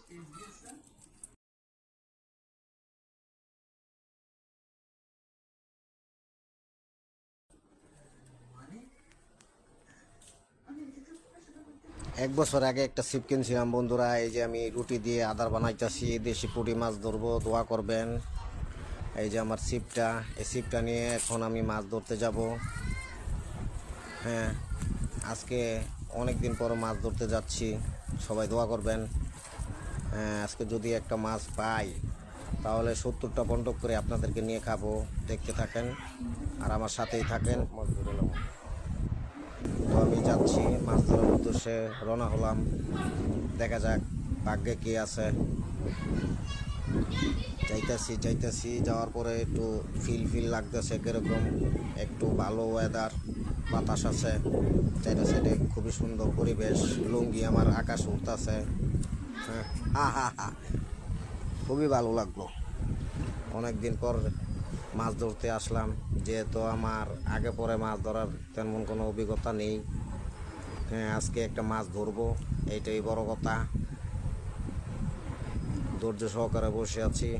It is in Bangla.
এক বছর আগে একটা ছিপ কিনছিলাম বন্ধুরা। এই যে আমি রুটি দিয়ে আদার বানাইতেছি, দেশি পুঁটি মাছ ধরবো, দোয়া করবেন। এই যে আমার ছিপটা, এই ছিপটা নিয়ে এখন আমি মাছ ধরতে যাব। হ্যাঁ, আজকে অনেক দিন পর মাছ ধরতে যাচ্ছি, সবাই দোয়া করবেন। হ্যাঁ, আজকে যদি একটা মাছ পাই তাহলে 70টা বন্টক করে আপনাদেরকে নিয়ে খাবো। দেখতে থাকেন আর আমার সাথেই থাকেন। মাছ ধরে নেব। তো আমি যাচ্ছি মাছ ধরার উদ্দেশ্যে, রওনা হলাম। দেখা যাক ভাগ্যে কি আছে। যাইতেছি যাওয়ার পরে একটু ফিল লাগতেছে কিরকম, একটু ভালো ওয়েদার, বাতাস আছে চাইটা সাইডে, খুবই সুন্দর পরিবেশ। লুঙ্গি আমার আকাশ উঠতেছে। হ্যাঁ, হা, খুবই ভালো লাগলো। অনেক দিন পর মাছ ধরতে আসলাম, যেহেতু আমার আগে পরে মাছ ধরার তেমন কোনো অভিজ্ঞতা নেই। হ্যাঁ, আজকে একটা মাছ ধরবো, এইটাই বড় কথা। ধৈর্য সহকারে বসে আছি।